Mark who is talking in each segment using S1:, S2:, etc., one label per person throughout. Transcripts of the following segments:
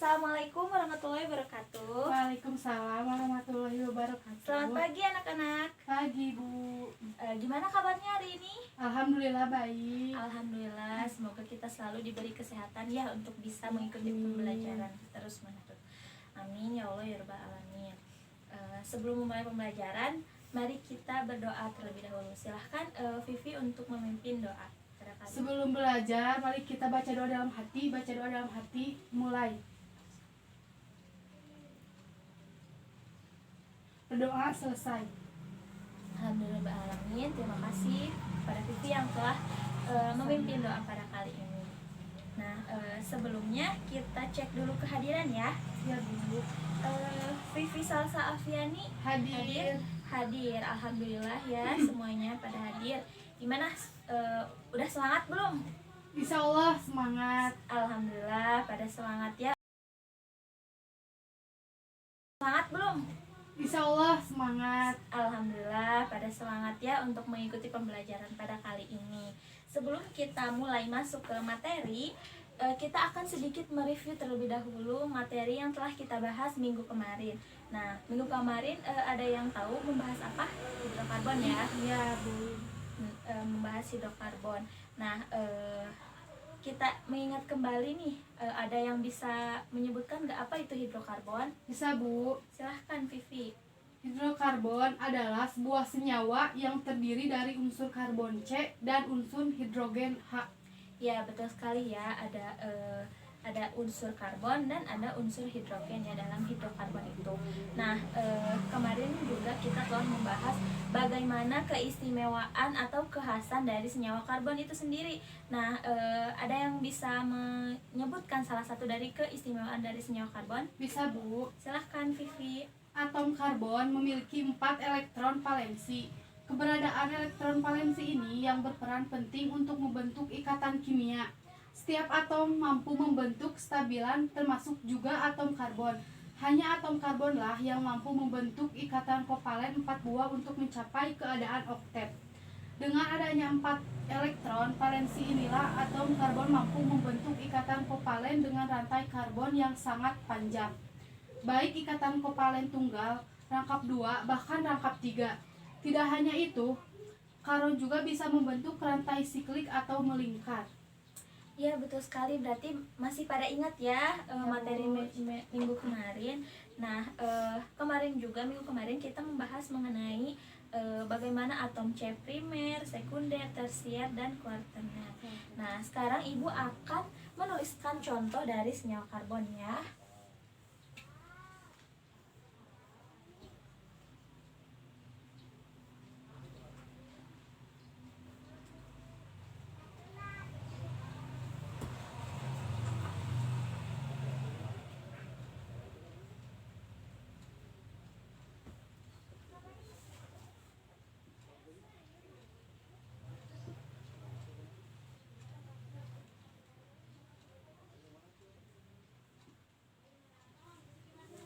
S1: Assalamualaikum warahmatullahi wabarakatuh.
S2: Waalaikumsalam warahmatullahi wabarakatuh.
S1: Selamat pagi anak-anak.
S2: Pagi, Bu.
S1: Gimana kabarnya hari ini?
S2: Alhamdulillah baik.
S1: Alhamdulillah, semoga kita selalu diberi kesehatan ya untuk bisa mengikuti pembelajaran terus menerus. Amin ya Allah ya Rabbal alamin. Sebelum memulai pembelajaran, mari kita berdoa terlebih dahulu. Silahkan Vivi untuk memimpin doa.
S2: Sebelum belajar, mari kita baca doa dalam hati. Baca doa dalam hati, mulai. Berdoa selesai.
S1: Alhamdulillahirrahmanirrahim. Terima kasih pada Vivi yang telah memimpin doa pada kali ini. Nah, sebelumnya kita cek dulu kehadiran ya.
S2: Ya, Bu.
S1: Vivi Salsa Afiani
S2: Hadir.
S1: Hadir. Alhamdulillah ya, semuanya pada hadir. Gimana? Udah semangat belum?
S2: Insya Allah semangat.
S1: Alhamdulillah pada semangat ya. Semangat belum?
S2: Insya Allah semangat.
S1: Alhamdulillah pada semangat ya untuk mengikuti pembelajaran pada kali ini. Sebelum kita mulai masuk ke materi, kita akan sedikit mereview terlebih dahulu materi yang telah kita bahas minggu kemarin. Nah, minggu kemarin ada yang tahu membahas apa? Hidrokarbon ya?
S2: Ya, Bu.
S1: Membahas hidrokarbon. Nah, kita mengingat kembali nih, ada yang bisa menyebutkan nggak apa itu hidrokarbon?
S2: Bisa, Bu.
S1: Silahkan Vivi.
S2: Hidrokarbon adalah sebuah senyawa yang terdiri dari unsur karbon C dan unsur hidrogen H.
S1: Ya, betul sekali ya. Ada unsur karbon dan ada unsur hidrogen ya dalam hidrokarbon itu. Nah, kemarin juga kita telah membahas bagaimana keistimewaan atau kekhasan dari senyawa karbon itu sendiri. Nah, ada yang bisa menyebutkan salah satu dari keistimewaan dari senyawa karbon?
S2: Bisa, Bu.
S1: Silahkan Vivi.
S2: Atom karbon memiliki 4 elektron valensi. Keberadaan elektron valensi ini yang berperan penting untuk membentuk ikatan kimia. Setiap atom mampu membentuk stabilan, termasuk juga atom karbon. Hanya atom karbonlah yang mampu membentuk ikatan kovalen 4 buah untuk mencapai keadaan oktet. Dengan adanya 4 elektron valensi inilah atom karbon mampu membentuk ikatan kovalen dengan rantai karbon yang sangat panjang. Baik ikatan kovalen tunggal, rangkap 2, bahkan rangkap 3. Tidak hanya itu, karbon juga bisa membentuk rantai siklik atau melingkar.
S1: Ya, betul sekali. Berarti masih pada ingat ya materi minggu kemarin. Nah, minggu kemarin kita membahas mengenai bagaimana atom C primer, sekunder, tersier, dan kuartener. Nah, sekarang Ibu akan menuliskan contoh dari senyawa karbon ya.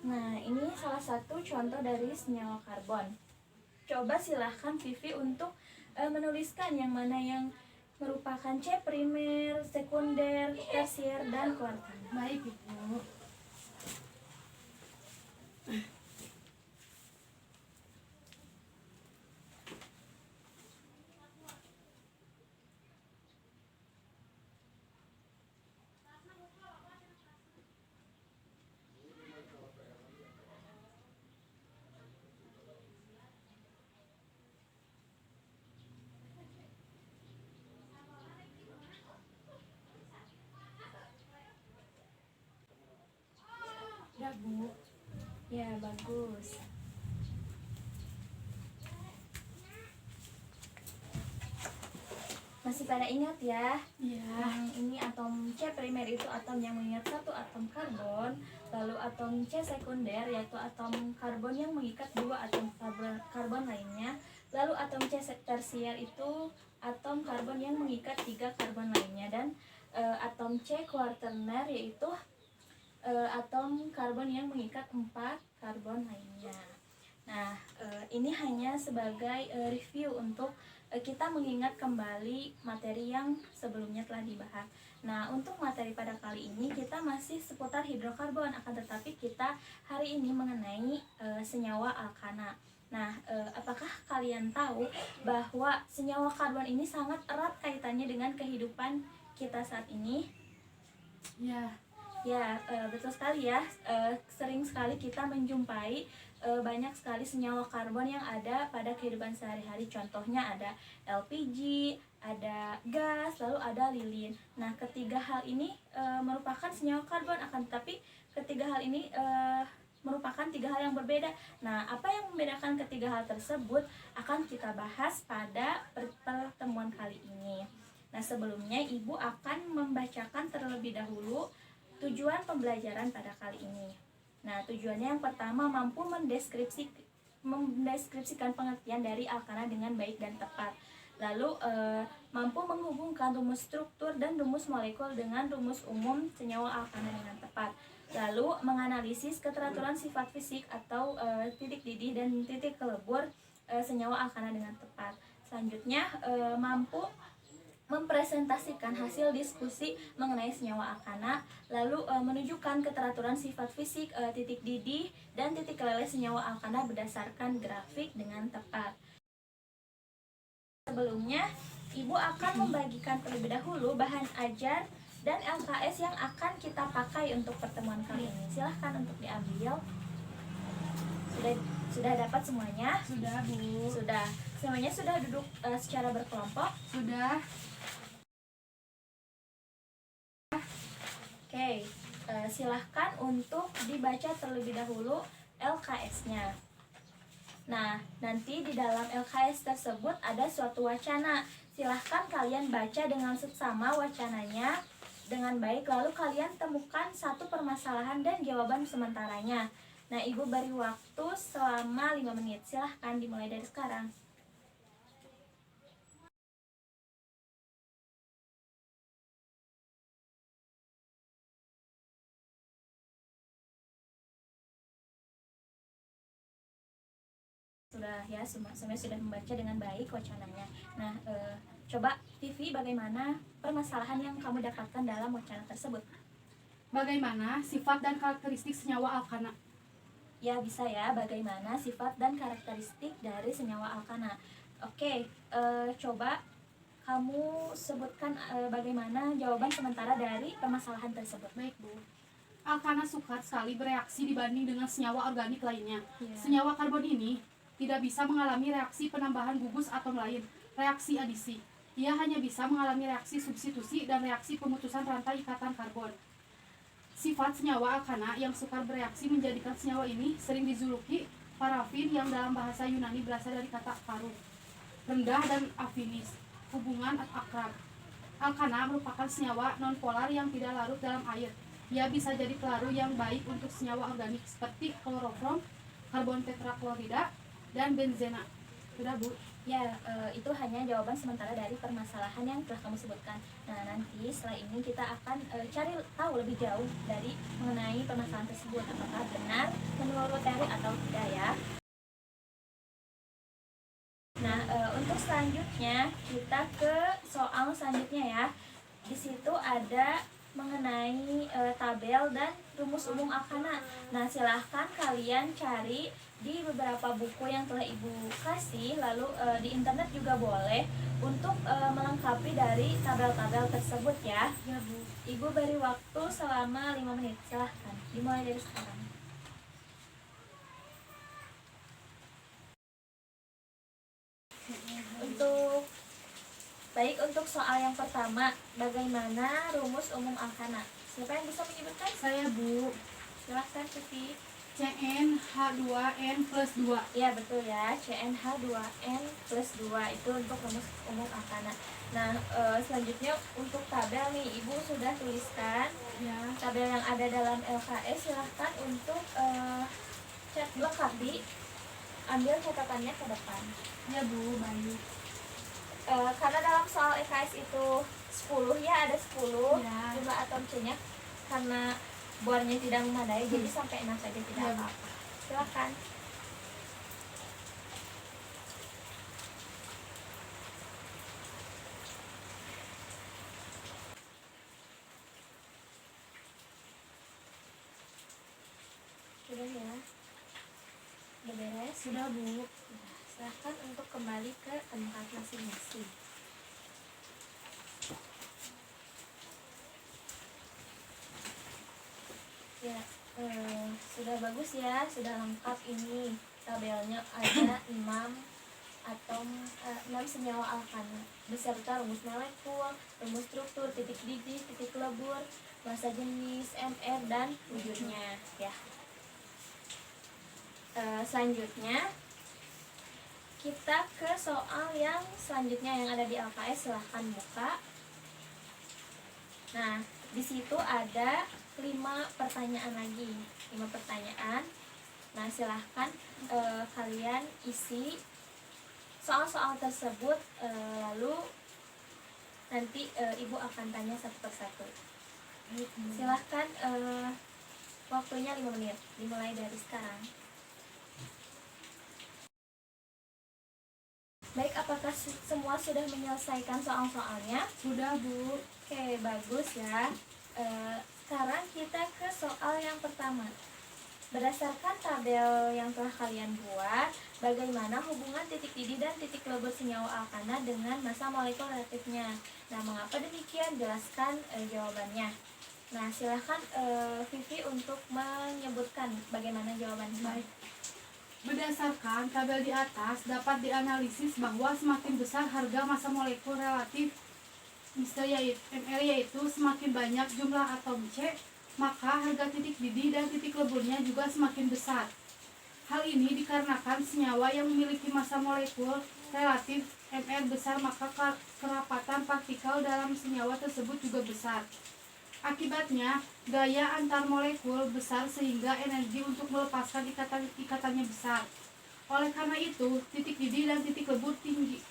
S1: Nah, ini salah satu contoh dari senyawa karbon. Coba silahkan Vivi untuk menuliskan yang mana yang merupakan C primer, sekunder, tersier, dan kuartener.
S2: Baik, Ibu. Ya, Bu.
S1: Ya, bagus. Masih pada ingat ya?
S2: Iya.
S1: Ini atom C primer itu atom yang mengikat satu atom karbon. Lalu atom C sekunder yaitu atom karbon yang mengikat dua atom karbon lainnya. Lalu atom C tersier itu atom karbon yang mengikat tiga karbon lainnya. Dan atom C kuartener yaitu atom karbon yang mengikat 4 karbon lainnya. Nah, ini hanya sebagai review untuk kita mengingat kembali materi yang sebelumnya telah dibahas. Nah, untuk materi pada kali ini kita masih seputar hidrokarbon, akan tetapi kita hari ini mengenai senyawa alkana. Nah, apakah kalian tahu bahwa senyawa karbon ini sangat erat kaitannya dengan kehidupan kita saat ini?
S2: Ya,
S1: Ya, betul sekali ya. Sering sekali kita menjumpai banyak sekali senyawa karbon yang ada pada kehidupan sehari-hari. Contohnya ada LPG, ada gas, lalu ada lilin. Nah, ketiga hal ini merupakan senyawa karbon, akan tetapi ketiga hal ini merupakan tiga hal yang berbeda. Nah, apa yang membedakan ketiga hal tersebut akan kita bahas pada pertemuan kali ini. Nah, sebelumnya Ibu akan membacakan terlebih dahulu tujuan pembelajaran pada kali ini. Nah, tujuannya yang pertama mampu mendeskripsikan pengertian dari alkana dengan baik dan tepat. Lalu mampu menghubungkan rumus struktur dan rumus molekul dengan rumus umum senyawa alkana dengan tepat. Lalu menganalisis keteraturan sifat fisik atau titik didih dan titik kelebur senyawa alkana dengan tepat. Selanjutnya mampu mempresentasikan hasil diskusi mengenai senyawa alkana, lalu menunjukkan keteraturan sifat fisik, titik didih, dan titik keleleh senyawa alkana berdasarkan grafik dengan tepat. Sebelumnya, Ibu akan membagikan terlebih dahulu bahan ajar dan LKS yang akan kita pakai untuk pertemuan kali ini. Silahkan untuk diambil. Sudah dapat semuanya?
S2: sudah Bu.
S1: Sudah. Semuanya sudah duduk secara berkelompok?
S2: Sudah.
S1: Oke, silahkan untuk dibaca terlebih dahulu LKS-nya. Nah, nanti di dalam LKS tersebut ada suatu wacana. Silahkan kalian baca dengan seksama wacananya dengan baik, lalu kalian temukan satu permasalahan dan jawaban sementaranya. Nah, Ibu beri waktu selama 5 menit. Silahkan dimulai dari sekarang. Sudah ya, semuanya sudah membaca dengan baik wacananya. Nah, coba TV bagaimana permasalahan yang kamu dapatkan dalam wacana tersebut?
S2: Bagaimana sifat dan karakteristik senyawa alkana?
S1: Ya, bisa ya, bagaimana sifat dan karakteristik dari senyawa alkana. Oke, coba kamu sebutkan bagaimana jawaban sementara dari permasalahan tersebut.
S2: Baik Bu. Alkana sukar sekali bereaksi dibanding dengan senyawa organik lainnya.
S1: Ya.
S2: Senyawa karbon ini tidak bisa mengalami reaksi penambahan gugus atom lain, reaksi adisi. Ia hanya bisa mengalami reaksi substitusi dan reaksi pemutusan rantai ikatan karbon. Sifat senyawa alkana yang sukar bereaksi menjadikan senyawa ini sering dijuluki parafin, yang dalam bahasa Yunani berasal dari kata paru, rendah, dan afinis, hubungan akrab. Alkana merupakan senyawa nonpolar yang tidak larut dalam air. Ia bisa jadi pelarut yang baik untuk senyawa organik seperti klorofrom, karbon tetraklorida, dan benzena. Sudah Bu?
S1: Ya, itu hanya jawaban sementara dari permasalahan yang telah kamu sebutkan. Nah, nanti setelah ini kita akan cari tahu lebih jauh dari mengenai permasalahan tersebut, apakah benar menurut teori atau tidak ya. Nah, untuk selanjutnya kita ke soal selanjutnya ya. Di situ ada mengenai tabel dan rumus umum alkana. Nah, silahkan kalian cari di beberapa buku yang telah Ibu kasih, lalu di internet juga boleh untuk melengkapi dari tabel-tabel tersebut ya.
S2: Ya Bu.
S1: Ibu beri waktu selama 5 menit. Silahkan dimulai dari sekarang. Untuk soal yang pertama, bagaimana rumus umum alkana? Siapa yang bisa menyebutkan?
S2: Saya Bu.
S1: Silahkan Tuti.
S2: CnH2n plus 2.
S1: Iya betul ya, CnH2n plus 2 itu untuk rumus umum alkana. Nah, selanjutnya untuk tabel nih, Ibu sudah tuliskan
S2: Ya.
S1: tabel yang ada dalam LKS. Silahkan untuk lengkapi, ambil catatannya ke depan.
S2: Ya Bu, baik.
S1: Karena dalam soal LKS itu 10 ya, ada 10
S2: Ya.
S1: jumlah atom C-nya, karena bornya tidak memadai, jadi sampai 6 saja tidak
S2: Ya.
S1: apa-apa. Silakan. sudah ya? Udah beres?
S2: Sudah, Bu.
S1: Nah, silahkan untuk kembali ke tempat masing-masing. Ya, sudah bagus ya, sudah lengkap ini tabelnya. Ada 6 senyawa alkana beserta rumus molekul, rumus struktur, titik didih, titik lebur, massa jenis, MR, dan wujudnya ya. Selanjutnya kita ke soal yang selanjutnya yang ada di LKS, silahkan buka. Nah, di situ ada 5 pertanyaan lagi, 5 pertanyaan. Nah, silahkan kalian isi soal-soal tersebut, lalu nanti ibu akan tanya satu persatu. Silahkan, waktunya 5 menit, dimulai dari sekarang. Baik, apakah semua sudah menyelesaikan soal-soalnya?
S2: Sudah, Bu.
S1: Oke, bagus ya. Sekarang kita ke soal yang pertama. Berdasarkan tabel yang telah kalian buat, bagaimana hubungan titik didih dan titik lebur senyawa alkana dengan massa molekul reaktifnya? Nah, mengapa demikian? Jelaskan jawabannya. Nah, silahkan Vivi untuk menyebutkan bagaimana jawabannya.
S2: Baik. Berdasarkan tabel di atas, dapat dianalisis bahwa semakin besar harga massa molekul relatif MR, yaitu semakin banyak jumlah atom C, maka harga titik didih dan titik leburnya juga semakin besar. Hal ini dikarenakan senyawa yang memiliki massa molekul relatif MR besar, maka kerapatan partikel dalam senyawa tersebut juga besar. Akibatnya, gaya antar molekul besar sehingga energi untuk melepaskan ikatannya besar. Oleh karena itu, titik didih dan titik lebur tinggi.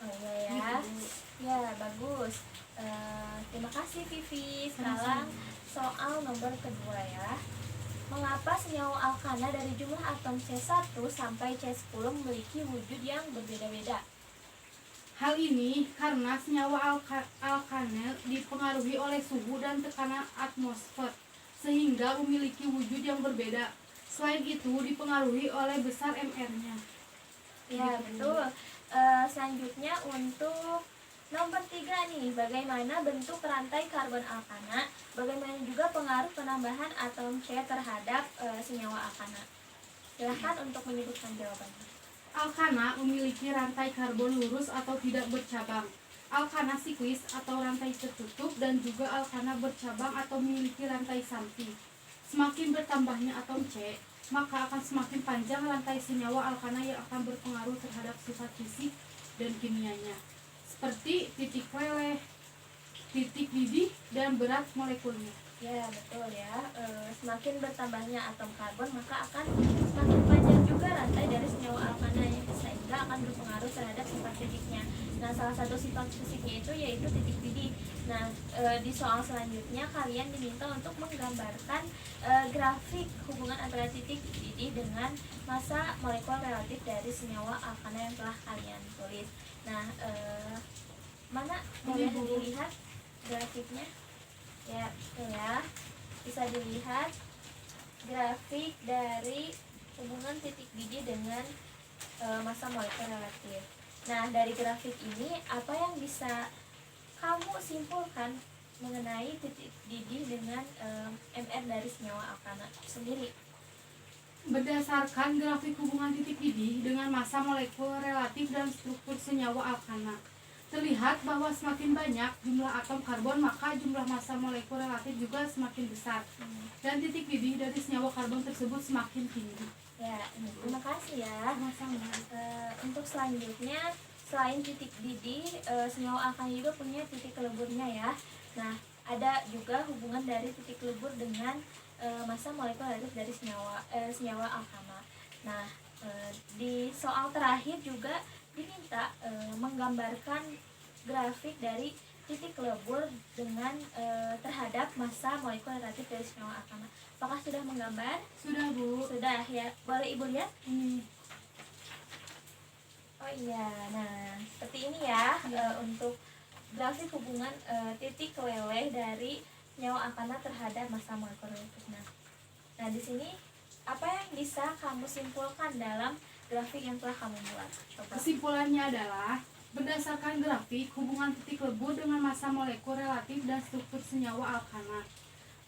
S1: Oh iya ya. Ya, bagus. Terima kasih Vivi. Sekarang soal nomor kedua ya. Mengapa senyawa alkana dari jumlah atom C1 sampai C10 memiliki wujud yang berbeda-beda?
S2: Hal ini karena senyawa alkanil dipengaruhi oleh suhu dan tekanan atmosfer, sehingga memiliki wujud yang berbeda. Selain itu, dipengaruhi oleh besar MR-nya.
S1: Ya, betul. Selanjutnya untuk nomor 3 nih, bagaimana bentuk rantai karbon alkana, bagaimana juga pengaruh penambahan atom C terhadap senyawa alkana. Silahkan untuk menyebutkan jawabannya.
S2: Alkana memiliki rantai karbon lurus atau tidak bercabang, alkana siklis atau rantai tertutup, dan juga alkana bercabang atau memiliki rantai samping. Semakin bertambahnya atom C, maka akan semakin panjang rantai senyawa alkana yang akan berpengaruh terhadap sifat fisik dan kimianya, seperti titik leleh, titik didih, dan berat molekulnya.
S1: Ya, betul ya. Semakin bertambahnya atom karbon, maka akan semakin panjang juga rantai dari senyawa alkana, sehingga akan berpengaruh terhadap sifat fisiknya. Nah, salah satu sifat fisiknya itu yaitu titik didih. Nah, di soal selanjutnya kalian diminta untuk menggambarkan grafik hubungan antara titik didih dengan massa molekul relatif dari senyawa alkana yang telah kalian tulis. Nah, mana boleh dilihat grafiknya? Ya, betul ya. Bisa dilihat grafik dari hubungan titik didih dengan massa molekul relatif. Nah, dari grafik ini apa yang bisa kamu simpulkan mengenai titik didih dengan MR dari senyawa alkana sendiri?
S2: Berdasarkan grafik hubungan titik didih dengan massa molekul relatif dan struktur senyawa alkana, terlihat bahwa semakin banyak jumlah atom karbon, maka jumlah massa molekul relatif juga semakin besar, dan titik didih dari senyawa karbon tersebut semakin tinggi.
S1: Ya, terima kasih ya. Untuk selanjutnya, selain titik didih, senyawa alkana juga punya titik leburnya ya. Nah, ada juga hubungan dari titik lebur dengan massa molekul relatif dari senyawa alkana. Nah, di soal terakhir juga diminta menggambarkan grafik dari titik lebur dengan terhadap massa molekul relatif dari senyawa alkana. Apakah sudah menggambar?
S2: Sudah, Bu.
S1: Sudah ya. Boleh Ibu lihat?
S2: Ini.
S1: Oh iya. Nah, seperti ini ya, untuk grafik hubungan titik leleh dari senyawa alkana terhadap massa molekul relatif. Nah, di sini Apa yang bisa kamu simpulkan dalam grafik yang telah kamu buat? Coba.
S2: Kesimpulannya adalah berdasarkan grafik hubungan titik lebur dengan massa molekul relatif dan struktur senyawa alkana.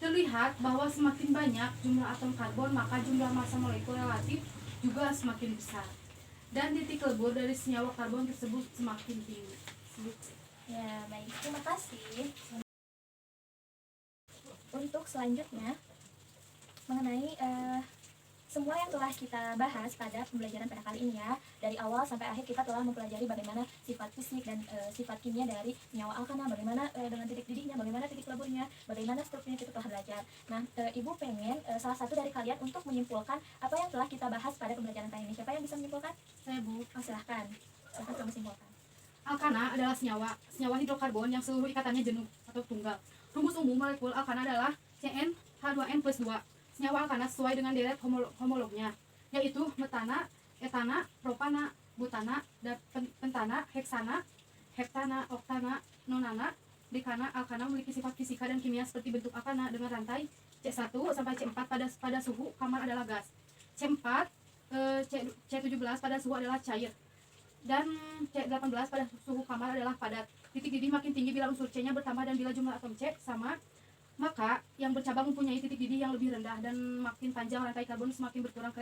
S2: Terlihat bahwa semakin banyak jumlah atom karbon maka jumlah massa molekul relatif juga semakin besar. Dan titik lebur dari senyawa karbon tersebut semakin tinggi.
S1: Ya, baik. Terima kasih. Untuk selanjutnya mengenai semua yang telah kita bahas pada pembelajaran pada kali ini ya, dari awal sampai akhir kita telah mempelajari bagaimana sifat fisik dan sifat kimia dari senyawa alkana, bagaimana dengan titik didihnya, bagaimana titik leburnya, bagaimana strukturnya kita telah belajar. Nah, Ibu pengen salah satu dari kalian untuk menyimpulkan apa yang telah kita bahas pada pembelajaran kali ini. Siapa yang bisa menyimpulkan?
S2: Saya, Bu.
S1: Oh, silahkan kamu simpulkan.
S2: Alkana adalah senyawa hidrokarbon yang seluruh ikatannya jenuh atau tunggal. Rumus umum molekul alkana adalah CnH2n+2. Senyawa alkana sesuai dengan deret homolognya, yaitu metana, etana, propana, butana, dan pentana, heksana, heptana, oktana, nonana. Dekana, alkana memiliki sifat fisika dan kimia seperti bentuk alkana dengan rantai C1 sampai C4 pada suhu kamar adalah gas. C4, C17 pada suhu adalah cair. Dan C18 pada suhu kamar adalah padat. Titik didih makin tinggi bila unsur C-nya bertambah dan bila jumlah atom C sama, maka yang bercabang mempunyai titik didih yang lebih rendah dan makin panjang rantai karbon semakin berkurang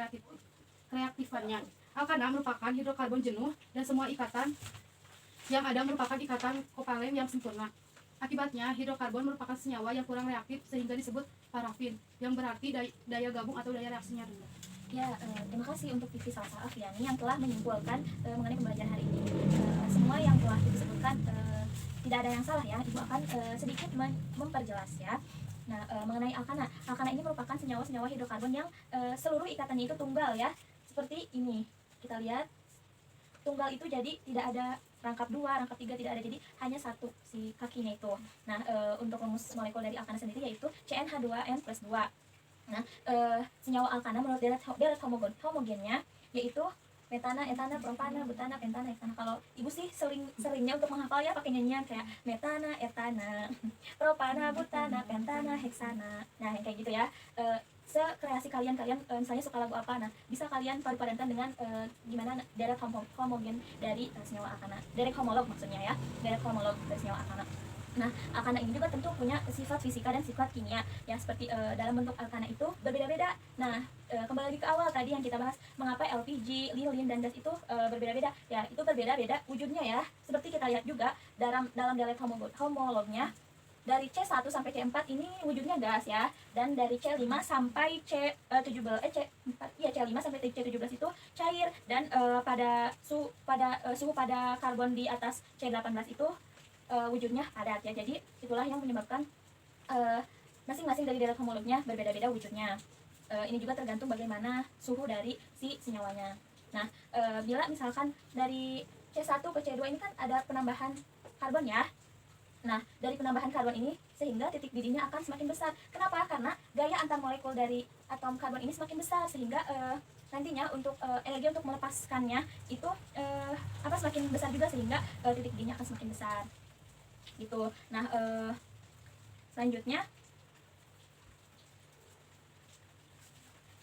S2: reaktifannya. Alkana merupakan hidrokarbon jenuh dan semua ikatan yang ada merupakan ikatan kovalen yang sempurna. Akibatnya, hidrokarbon merupakan senyawa yang kurang reaktif sehingga disebut parafin, yang berarti daya gabung atau daya reaksinya rendah.
S1: Ya, terima kasih untuk Vivi Salsa Afiani yang telah menyimpulkan mengenai pembelajaran hari ini. Semua yang telah disebutkan tidak ada yang salah ya. Ibu akan sedikit memperjelas ya. Nah, mengenai alkana. Alkana ini merupakan senyawa-senyawa hidrokarbon yang seluruh ikatannya itu tunggal ya. Seperti ini. Kita lihat tunggal itu jadi tidak ada rangkap 2, rangkap 3 tidak ada, jadi hanya satu si kakinya itu. Nah, untuk rumus molekul dari alkana sendiri yaitu CnH2n+2. Nah, senyawa alkana menurut deret homogennya yaitu metana, etana, propana, butana, pentana, heksana. Kalau ibu sih seringnya untuk menghafal ya pakai nyanyian kayak metana, etana, propana, butana, pentana, heksana. Nah, yang kayak gitu ya. Sekreasi kalian misalnya suka lagu apa, nah bisa kalian padupadankan dengan gimana deret homogen dari senyawa alkana, deret homolog maksudnya ya, deret homolog dari senyawa alkana. Nah, alkana ini juga tentu punya sifat fisika dan sifat kimia yang seperti dalam bentuk alkana itu berbeda-beda. Nah, kembali lagi ke awal tadi yang kita bahas, mengapa LPG, lilin, dan gas itu berbeda-beda. Ya, itu berbeda-beda wujudnya ya. Seperti kita lihat juga dalam deret homolognya, dari C1 sampai C4 ini wujudnya gas ya. Dan dari C5 sampai C5 sampai C17 itu cair. Dan pada suhu pada karbon di atas C18 itu wujudnya padat ya. Jadi itulah yang menyebabkan masing-masing dari deret homolognya berbeda-beda wujudnya. Ini juga tergantung bagaimana suhu dari si senyawanya. Nah, bila misalkan dari C1 ke C2 ini kan ada penambahan karbon ya. Nah, dari penambahan karbon ini sehingga titik didihnya akan semakin besar. Kenapa? Karena gaya antar molekul dari atom karbon ini semakin besar sehingga nantinya untuk energi untuk melepaskannya itu semakin besar juga sehingga titik didihnya akan semakin besar. Gitu. Nah, selanjutnya,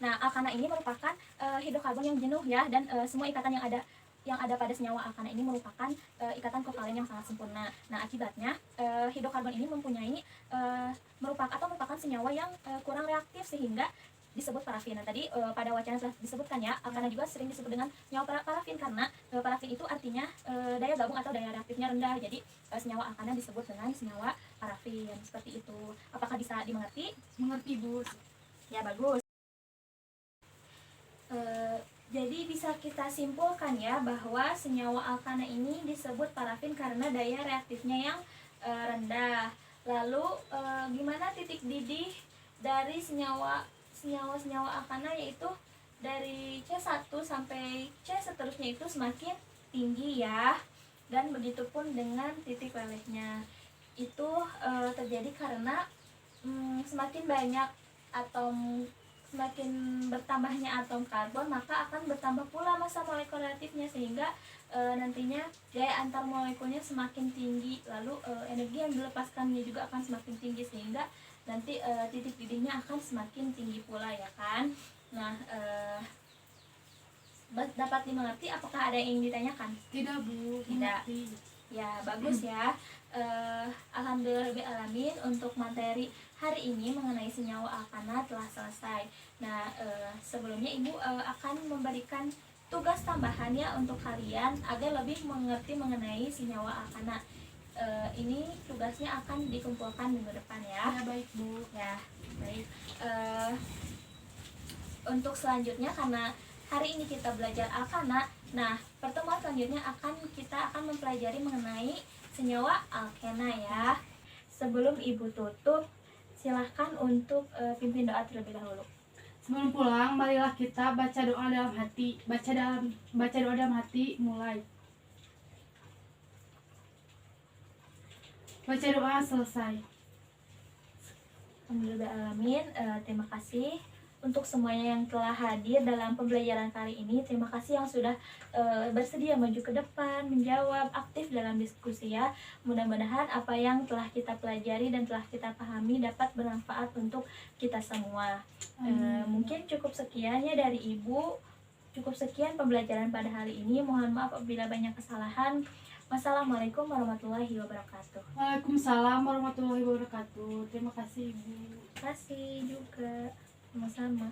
S1: nah alkana ini merupakan hidrokarbon yang jenuh ya, dan semua ikatan yang ada pada senyawa alkana ini merupakan ikatan kovalen yang sangat sempurna. Nah, akibatnya hidrokarbon ini merupakan senyawa yang kurang reaktif sehingga disebut parafin. Nah, tadi pada wacana telah disebutkan ya, alkana juga sering disebut dengan senyawa parafin karena parafin itu artinya daya gabung atau daya reaktifnya rendah. Jadi senyawa alkana disebut dengan senyawa parafin. Seperti itu. Apakah bisa dimengerti?
S2: Mengerti, Bu.
S1: Ya, bagus. Jadi bisa kita simpulkan ya bahwa senyawa alkana ini disebut parafin karena daya reaktifnya yang rendah. Lalu gimana titik didih dari senyawa alkana, yaitu dari C1 sampai C seterusnya itu semakin tinggi ya. Dan begitupun dengan titik lelehnya. Itu terjadi karena semakin banyak semakin bertambahnya atom karbon, maka akan bertambah pula massa molekul reaktifnya sehingga nantinya gaya antar molekulnya semakin tinggi, lalu energi yang dilepaskannya juga akan semakin tinggi sehingga nanti titik didihnya akan semakin tinggi pula ya kan. Nah, dapat dimengerti. Apakah ada yang ingin ditanyakan?
S2: Tidak, Bu.
S1: Tidak.
S2: Mengerti.
S1: Ya, bagus ya. Alhamdulillahirobbilalamin, untuk materi hari ini mengenai senyawa alkana telah selesai. Nah, sebelumnya Ibu akan memberikan tugas tambahannya untuk kalian agar lebih mengerti mengenai senyawa alkana. Ini tugasnya akan dikumpulkan minggu depan ya.
S2: Ya, baik, Bu.
S1: Ya, baik. Untuk selanjutnya, karena hari ini kita belajar alkana, nah pertemuan selanjutnya kita akan mempelajari mengenai senyawa alkena ya. Sebelum Ibu tutup, silahkan untuk pimpin doa terlebih dahulu.
S2: Sebelum pulang, marilah kita baca doa dalam hati. Baca doa dalam hati, mulai. Baca doa selesai.
S1: Alhamdulillahirobbilalamin. Terima kasih untuk semuanya yang telah hadir dalam pembelajaran kali ini. Terima kasih yang sudah bersedia maju ke depan, menjawab, aktif dalam diskusi ya. Mudah-mudahan apa yang telah kita pelajari dan telah kita pahami dapat bermanfaat untuk kita semua. Mungkin cukup sekian ya dari Ibu. Cukup sekian pembelajaran pada hari ini. Mohon maaf apabila banyak kesalahan. Wassalamualaikum warahmatullahi wabarakatuh.
S2: Waalaikumsalam warahmatullahi wabarakatuh. Terima kasih, Ibu.
S1: Terima kasih juga. Sama-sama.